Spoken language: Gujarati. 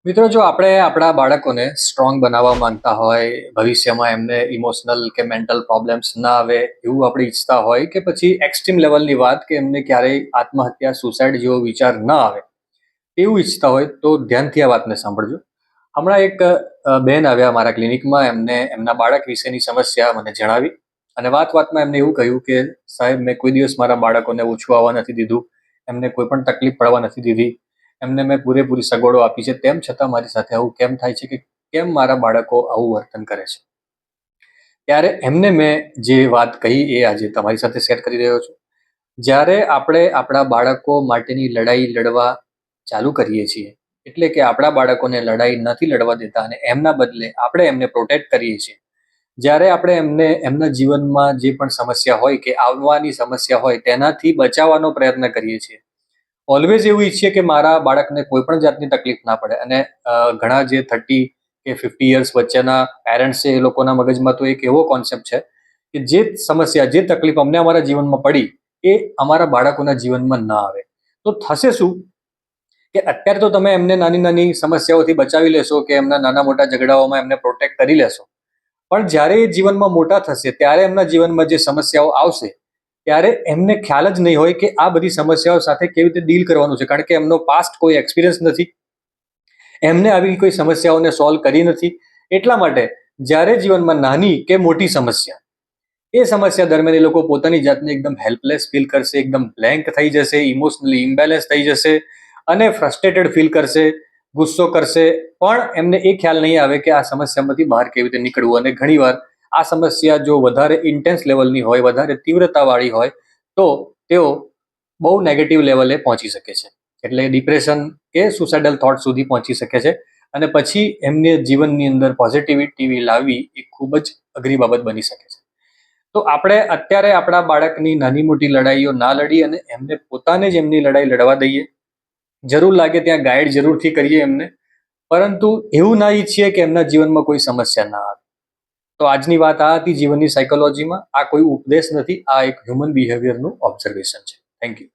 મિત્રો, જો આપણે આપણા બાળકોને સ્ટ્રોંગ બનાવવા માંગતા હોય, ભવિષ્યમાં એમને ઇમોશનલ કે મેન્ટલ પ્રોબ્લેમ્સ ના આવે એવું આપણે ઈચ્છતા હોય, કે પછી એક્સ્ટ્રીમ લેવલની વાત કે એમને ક્યારેય આત્મહત્યા, સુસાઇડ જેવો વિચાર ના આવે એવું ઈચ્છતા હોય તો ધ્યાનથી આ વાતને સાંભળજો. હમણાં એક બેન આવ્યા મારા ક્લિનિકમાં. એમને એમના બાળક વિશેની સમસ્યા મને જણાવી અને વાતમાં એમને એવું કહ્યું કે સાહેબ, મેં કોઈ દિવસ મારા બાળકોને ઓછું આવવા નથી દીધું, એમને કોઈ પણ તકલીફ પડવા નથી દીધી, એમને મેં પૂરેપૂરી સગવડો આપી છે, તેમ છતાં મારી સાથે આવું કેમ થાય છે, કે કેમ મારા બાળકો આવું વર્તન કરે છે. ત્યારે એમને મેં જે વાત કહી એ આજે તમારી સાથે શેર કરી રહ્યો છું. જ્યારે આપણે આપણા બાળકો માટેની લડાઈ લડવા ચાલુ કરીએ છીએ, એટલે કે આપણા બાળકોને લડાઈ નથી લડવા દેતા અને એમના બદલે આપણે એમને પ્રોટેક્ટ કરીએ છીએ, જ્યારે આપણે એમને એમના જીવનમાં જે પણ સમસ્યા હોય કે આવવાની સમસ્યા હોય તેનાથી બચાવવાનો પ્રયત્ન કરીએ છીએ, ઓલવેઝ એવું ઈચ્છીએ કે મારા બાળકને કોઈ પણ જાતની તકલીફ ના પડે. અને ઘણા જે 30 કે 50 યર્સ વચ્ચેના પેરેન્ટ્સ છે, એ લોકોના મગજમાં તો એક એવો કોન્સેપ્ટ છે કે જે સમસ્યા, જે તકલીફ અમને અમારા જીવનમાં પડી એ અમારા બાળકોના જીવનમાં ના આવે. તો થશે શું કે અત્યારે તો તમે એમને નાની નાની સમસ્યાઓથી બચાવી લેશો કે એમના નાના મોટા ઝઘડાઓમાં એમને પ્રોટેક્ટ કરી લેશો, પણ જ્યારે એ જીવનમાં મોટા થશે ત્યારે એમના જીવનમાં જે સમસ્યાઓ આવશે ત્યારે એમને ખ્યાલ જ નહીં હોય કે આ બધી સમસ્યાઓ સાથે કેવી રીતે ડીલ કરવાનું છે, કારણ કે એમનો પાસ્ટ કોઈ એક્સપિરિયન્સ નથી, એમને આવી કોઈ સમસ્યાઓને સોલ્વ કરી નથી. એટલા માટે જ્યારે જીવનમાં નાની કે મોટી સમસ્યા, એ સમસ્યા દરમિયાન એ લોકો પોતાની જાતને એકદમ હેલ્પલેસ ફીલ કરશે, એકદમ બ્લેન્ક થઈ જશે, ઇમોશનલી ઇમ્બેલેન્સ થઈ જશે અને ફ્રસ્ટ્રેટેડ ફીલ કરશે, ગુસ્સો કરશે, પણ એમને એ ખ્યાલ નહીં આવે કે આ સમસ્યામાંથી બહાર કેવી રીતે નીકળવું. અને ઘણીવાર આ સમસ્યા જો વધારે ઇન્ટેન્સ લેવલની હોય, વધારે તીવ્રતાવાળી હોય, તો તેઓ બહુ નેગેટિવ લેવલે પહોંચી શકે છે, એટલે ડિપ્રેશન કે સુસાઇડલ થોટ સુધી પહોંચી શકે છે. અને પછી એમને જીવનની અંદર પોઝિટિવિટી લાવવી એ ખૂબ જ અઘરી બાબત બની શકે છે. તો આપણે અત્યારે આપણા બાળકની નાની મોટી લડાઈઓ ના લડી અને એમને પોતાને જ એમની લડાઈ લડવા દઈએ. જરૂર લાગે ત્યાં ગાઈડ જરૂરથી કરીએ એમને, પરંતુ એવું ના ઈચ્છીએ કે એમના જીવનમાં કોઈ સમસ્યા ના આવે. તો આજની વાત આ હતી જીવનની સાયકોલોજીમાં. આ કોઈ ઉપદેશ નથી, આ એક હ્યુમન બિહેવિયરનું ઓબ્ઝર્વેશન છે. Thank you.